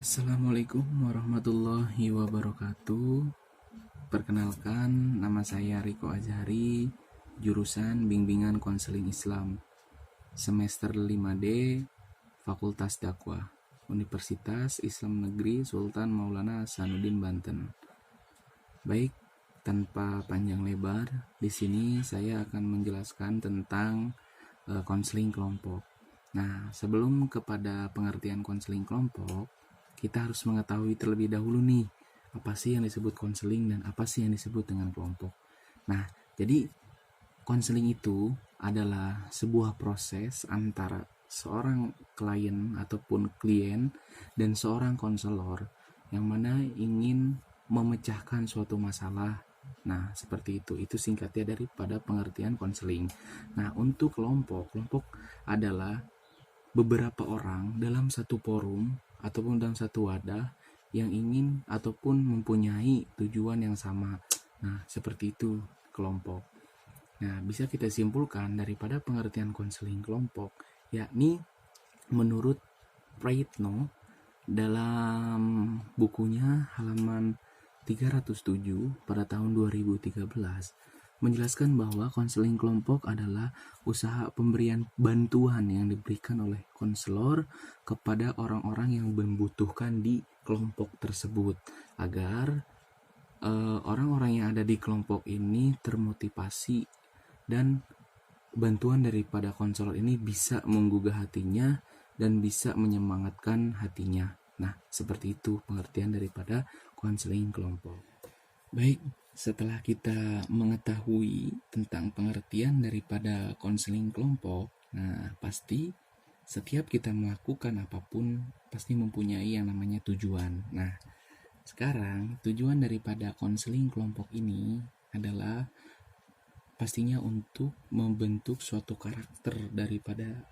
Assalamualaikum warahmatullahi wabarakatuh. Perkenalkan, nama saya Riko Azhari, jurusan Bimbingan Konseling Islam, semester 5D, Fakultas Dakwah, Universitas Islam Negeri Sultan Maulana Hasanuddin Banten. Baik, tanpa panjang lebar, di sini saya akan menjelaskan tentang konseling kelompok. Nah, sebelum kepada pengertian konseling kelompok, kita harus mengetahui terlebih dahulu nih, apa sih yang disebut konseling dan apa sih yang disebut dengan kelompok. Nah, jadi konseling itu adalah sebuah proses antara seorang klien ataupun klien dan seorang konselor yang mana ingin memecahkan suatu masalah. Nah, seperti itu. Itu singkatnya daripada pengertian konseling. Nah, untuk kelompok adalah beberapa orang dalam satu forum ataupun dalam satu wadah yang ingin ataupun mempunyai tujuan yang sama. Nah, seperti itu kelompok. Nah, bisa kita simpulkan daripada pengertian konseling kelompok, yakni menurut Prayitno dalam bukunya halaman 307 pada tahun 2013 menjelaskan bahwa konseling kelompok adalah usaha pemberian bantuan yang diberikan oleh konselor kepada orang-orang yang membutuhkan di kelompok tersebut agar orang-orang yang ada di kelompok ini termotivasi dan bantuan daripada konselor ini bisa menggugah hatinya dan bisa menyemangatkan hatinya. Nah, seperti itu pengertian daripada konseling kelompok. Baik, setelah kita mengetahui tentang pengertian daripada konseling kelompok, nah pasti setiap kita melakukan apapun pasti mempunyai yang namanya tujuan. Nah, sekarang tujuan daripada konseling kelompok ini adalah pastinya untuk membentuk suatu karakter daripada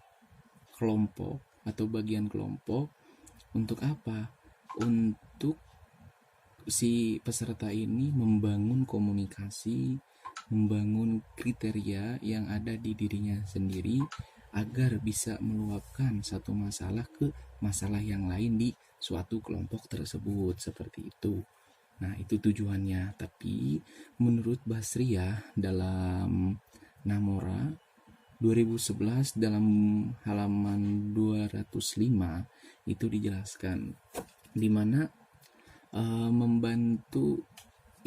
kelompok atau bagian kelompok. Untuk apa? Untuk si peserta ini membangun komunikasi, membangun kriteria yang ada di dirinya sendiri agar bisa meluapkan satu masalah ke masalah yang lain di suatu kelompok tersebut, seperti itu. Nah, itu tujuannya. Tapi menurut Basriah dalam Namora 2011 dalam halaman 205 itu dijelaskan di mana membantu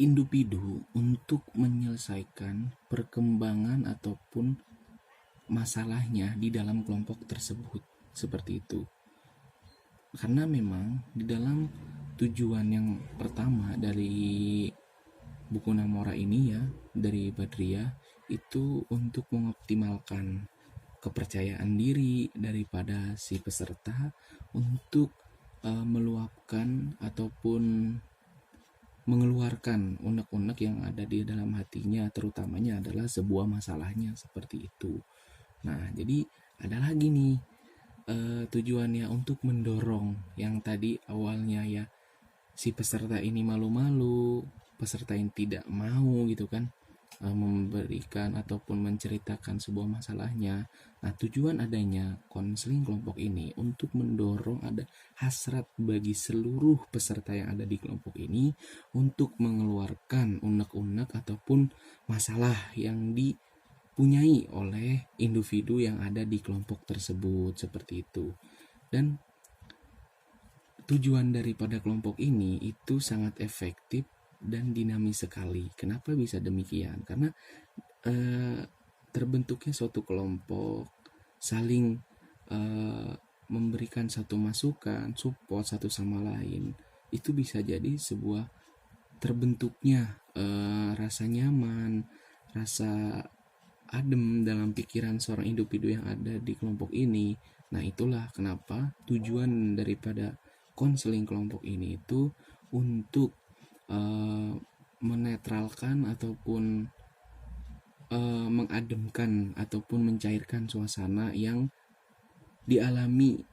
individu untuk menyelesaikan perkembangan ataupun masalahnya di dalam kelompok tersebut, seperti itu. Karena memang di dalam tujuan yang pertama dari buku Namora ini ya, dari Badriah, itu untuk mengoptimalkan kepercayaan diri daripada si peserta untuk meluapkan ataupun mengeluarkan unek-unek yang ada di dalam hatinya, terutamanya adalah sebuah masalahnya, seperti itu. Nah, jadi ada lagi nih tujuannya untuk mendorong yang tadi awalnya ya, si peserta ini malu-malu, peserta yang tidak mau gitu kan memberikan ataupun menceritakan sebuah masalahnya. Nah, tujuan adanya konseling kelompok ini untuk mendorong ada hasrat bagi seluruh peserta yang ada di kelompok ini untuk mengeluarkan unek-unek ataupun masalah yang dipunyai oleh individu yang ada di kelompok tersebut, seperti itu. Dan tujuan daripada kelompok ini itu sangat efektif dan dinamis sekali. Kenapa bisa demikian? Karena terbentuknya suatu kelompok saling memberikan satu masukan, support satu sama lain, itu bisa jadi sebuah terbentuknya rasa nyaman, rasa adem dalam pikiran seorang individu yang ada di kelompok ini. Nah, itulah kenapa tujuan daripada konseling kelompok ini itu untuk menetralkan ataupun mengademkan ataupun mencairkan suasana yang dialami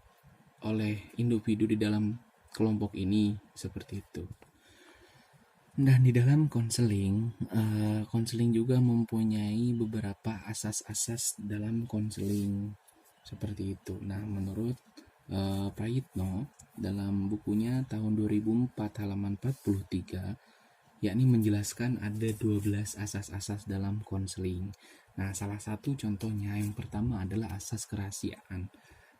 oleh individu di dalam kelompok ini, seperti itu. Dan di dalam konseling juga mempunyai beberapa asas-asas dalam konseling, seperti itu. Nah, menurut Prayitno dalam bukunya tahun 2004 halaman 43, yakni menjelaskan ada 12 asas-asas dalam konseling. Nah, salah satu contohnya yang pertama adalah asas kerahasiaan.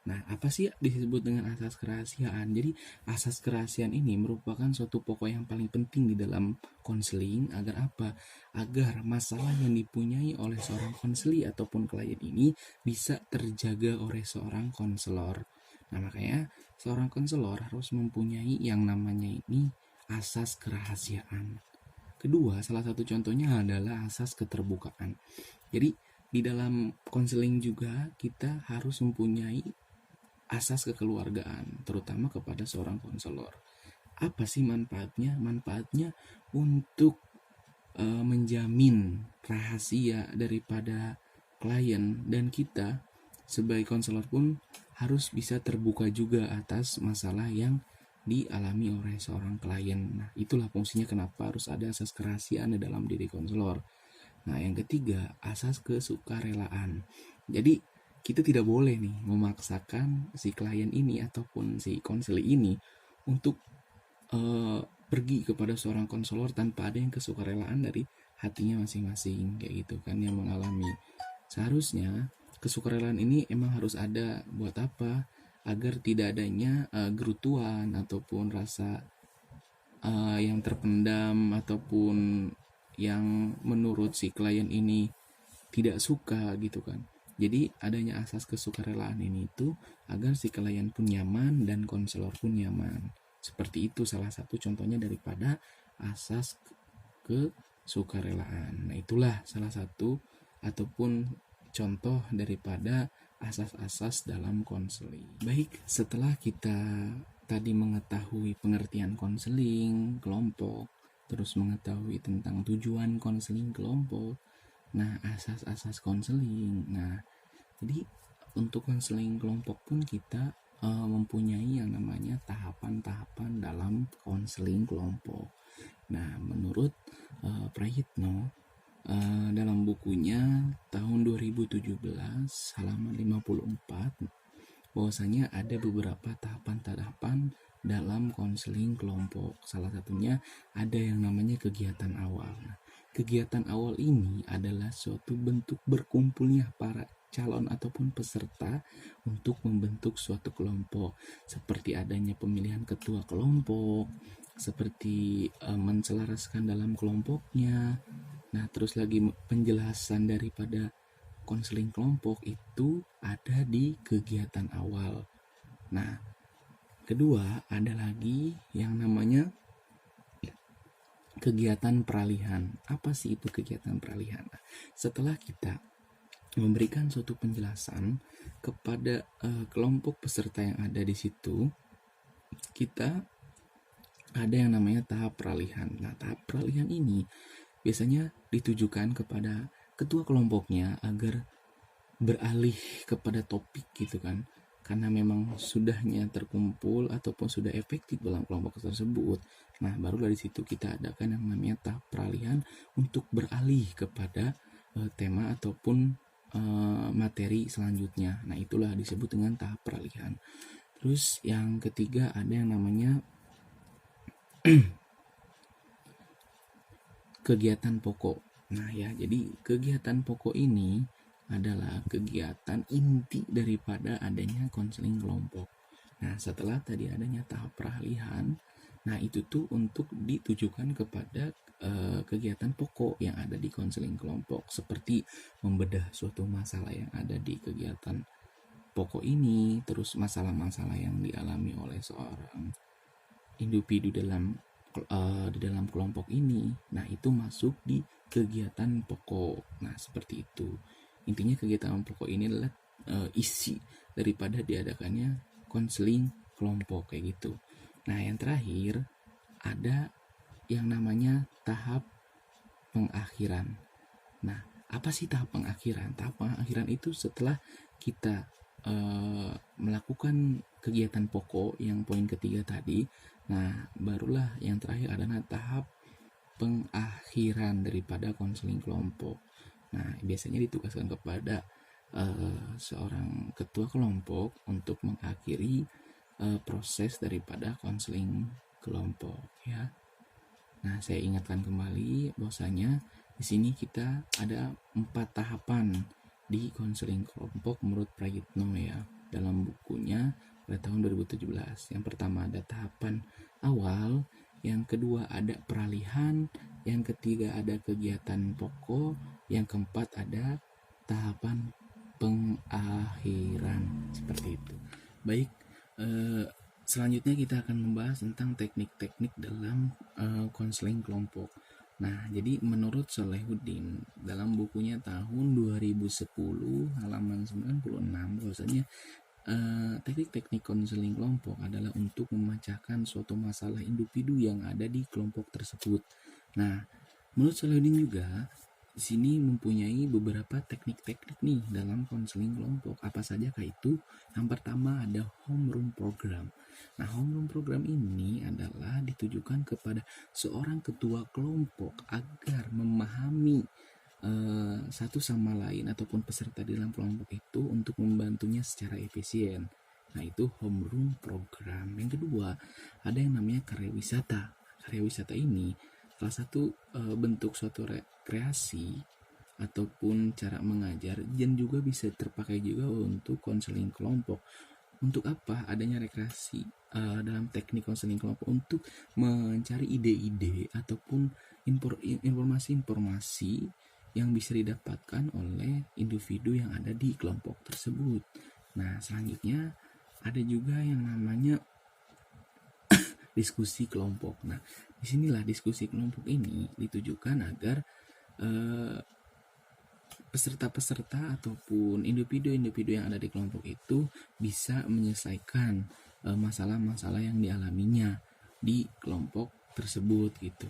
Nah, apa sih disebut dengan asas kerahasiaan? Jadi, asas kerahasiaan ini merupakan suatu pokok yang paling penting di dalam konseling agar apa? Agar masalah yang dipunyai oleh seorang konseli ataupun klien ini bisa terjaga oleh seorang konselor. Nah, makanya seorang konselor harus mempunyai yang namanya ini asas kerahasiaan. Kedua, salah satu contohnya adalah asas keterbukaan. Jadi, di dalam konseling juga kita harus mempunyai asas kekeluargaan, terutama kepada seorang konselor. Apa sih manfaatnya? Manfaatnya untuk menjamin rahasia daripada klien, dan kita sebagai konselor pun harus bisa terbuka juga atas masalah yang dialami oleh seorang klien. Nah, itulah fungsinya kenapa harus ada asas kerahasiaan di dalam diri konselor. Nah, yang ketiga, asas kesukarelaan. Jadi, kita tidak boleh nih memaksakan si klien ini ataupun si konseli ini untuk pergi kepada seorang konselor tanpa ada yang kesukarelaan dari hatinya masing-masing, kayak gitu kan yang mengalami. Seharusnya kesukarelaan ini emang harus ada buat apa? Agar tidak adanya gerutuan ataupun rasa yang terpendam ataupun yang menurut si klien ini tidak suka gitu kan. Jadi adanya asas kesukarelaan ini itu agar si klien pun nyaman dan konselor pun nyaman. Seperti itu salah satu contohnya daripada asas kesukarelaan. Nah, itulah salah satu ataupun contoh daripada asas-asas dalam konseling. Baik, setelah kita tadi mengetahui pengertian konseling kelompok, terus mengetahui tentang tujuan konseling kelompok, nah asas-asas konseling. Nah, jadi untuk konseling kelompok pun kita mempunyai yang namanya tahapan-tahapan dalam konseling kelompok. Nah, menurut Prayitno dalam bukunya tahun 2017 halaman 54, bahwasanya ada beberapa tahapan-tahapan dalam konseling kelompok. Salah satunya ada yang namanya kegiatan awal. Nah, kegiatan awal ini adalah suatu bentuk berkumpulnya para calon ataupun peserta untuk membentuk suatu kelompok, seperti adanya pemilihan ketua kelompok, seperti menselaraskan dalam kelompoknya. Nah, terus lagi penjelasan daripada konseling kelompok itu ada di kegiatan awal. Nah, kedua ada lagi yang namanya kegiatan peralihan. Apa sih itu kegiatan peralihan? Nah, setelah kita memberikan suatu penjelasan kepada kelompok peserta yang ada di situ, kita ada yang namanya tahap peralihan. Nah, tahap peralihan ini biasanya ditujukan kepada ketua kelompoknya agar beralih kepada topik gitu kan, karena memang sudahnya terkumpul ataupun sudah efektif dalam kelompok tersebut. Nah, baru dari situ kita adakan yang namanya tahap peralihan untuk beralih kepada tema ataupun materi selanjutnya. Nah, itulah disebut dengan tahap peralihan. Terus yang ketiga ada yang namanya kegiatan pokok. Nah ya, jadi kegiatan pokok ini adalah kegiatan inti daripada adanya konseling kelompok. Nah, setelah tadi adanya tahap peralihan, nah itu tuh untuk ditujukan kepada kegiatan pokok yang ada di konseling kelompok, seperti membedah suatu masalah yang ada di kegiatan pokok ini, terus masalah-masalah yang dialami oleh seorang individu di dalam kelompok ini. Nah, itu masuk di kegiatan pokok. Nah, seperti itu. Intinya kegiatan pokok ini adalah isi daripada diadakannya konseling kelompok kayak gitu. Nah, yang terakhir ada yang namanya tahap pengakhiran. Nah, apa sih tahap pengakhiran? Tahap pengakhiran itu setelah kita melakukan kegiatan pokok yang poin ketiga tadi. Nah, barulah yang terakhir adalah tahap pengakhiran daripada konseling kelompok. Nah, biasanya ditugaskan kepada seorang ketua kelompok untuk mengakhiri proses daripada konseling kelompok ya. Nah, saya ingatkan kembali bahwasanya di sini kita ada 4 tahapan di konseling kelompok menurut Prayitno ya dalam bukunya pada tahun 2017. Yang pertama ada tahapan awal, yang kedua ada peralihan, yang ketiga ada kegiatan pokok, yang keempat ada tahapan pengakhiran, seperti itu. Baik, selanjutnya kita akan membahas tentang teknik-teknik dalam konseling kelompok. Nah, jadi menurut Salehuddin dalam bukunya tahun 2010 halaman 96 bahwasanya teknik-teknik konseling kelompok adalah untuk memecahkan suatu masalah individu yang ada di kelompok tersebut. Nah, menurut Salehuddin juga di sini mempunyai beberapa teknik-teknik nih dalam konseling kelompok. Apa saja kah itu? Yang pertama ada homeroom program. Nah, homeroom program ini adalah ditujukan kepada seorang ketua kelompok agar memahami satu sama lain ataupun peserta di dalam kelompok itu untuk membantunya secara efisien. Nah, itu homeroom program. Yang kedua, ada yang namanya karya wisata. Karya wisata ini salah satu bentuk suatu rekreasi ataupun cara mengajar dan juga bisa terpakai juga untuk konseling kelompok. Untuk apa adanya rekreasi dalam teknik konseling kelompok? Untuk mencari ide-ide ataupun informasi-informasi yang bisa didapatkan oleh individu yang ada di kelompok tersebut. Nah, selanjutnya ada juga yang namanya diskusi kelompok. Nah, disinilah diskusi kelompok ini ditujukan agar peserta-peserta ataupun individu-individu yang ada di kelompok itu bisa menyelesaikan masalah-masalah yang dialaminya di kelompok tersebut gitu.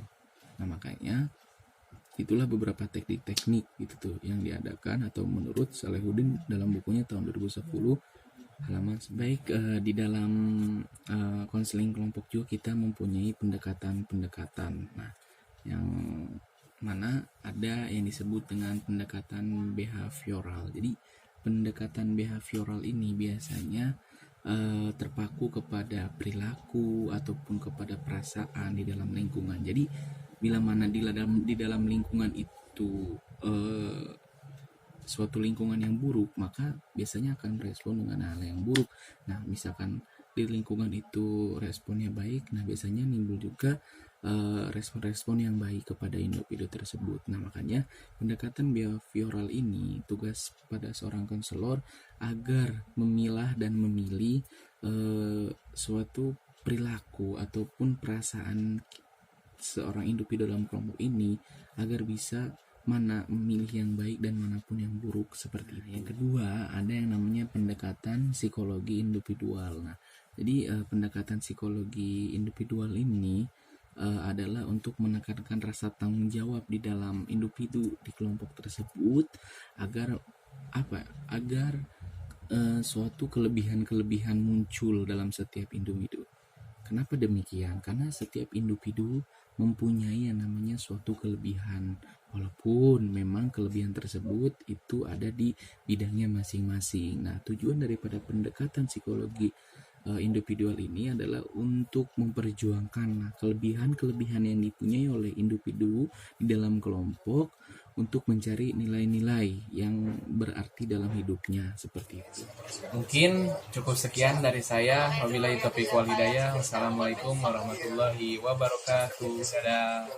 Nah, makanya itulah beberapa teknik-teknik gitu tuh yang diadakan atau menurut Salehuddin dalam bukunya tahun 2010 halaman. Baik, di dalam konseling kelompok juga kita mempunyai pendekatan-pendekatan. Nah, yang mana ada yang disebut dengan pendekatan behavioral. Jadi pendekatan behavioral ini biasanya terpaku kepada perilaku ataupun kepada perasaan di dalam lingkungan. Jadi bila mana di dalam lingkungan itu suatu lingkungan yang buruk, maka biasanya akan merespon dengan hal yang buruk. Nah, misalkan di lingkungan itu responnya baik, nah biasanya nimbul juga respon-respon yang baik kepada individu tersebut. Nah, makanya pendekatan behavioral ini tugas pada seorang konselor agar memilah dan memilih suatu perilaku ataupun perasaan seorang individu dalam kelompok ini agar bisa mana memilih yang baik dan manapun yang buruk, seperti itu. Yang kedua, ada yang namanya pendekatan psikologi individual. Nah, jadi pendekatan psikologi individual ini adalah untuk menekankan rasa tanggung jawab di dalam individu di kelompok tersebut agar suatu kelebihan-kelebihan muncul dalam setiap individu. Kenapa demikian? Karena setiap individu mempunyai yang namanya suatu kelebihan, walaupun memang kelebihan tersebut itu ada di bidangnya masing-masing. Nah, tujuan daripada pendekatan psikologi individual ini adalah untuk memperjuangkan kelebihan-kelebihan yang dipunyai oleh individu di dalam kelompok untuk mencari nilai-nilai yang berarti dalam hidupnya, seperti itu. Mungkin cukup sekian dari saya. Wabillahi taufiq wal hidayah. Wassalamualaikum warahmatullahi wabarakatuh. Dadah.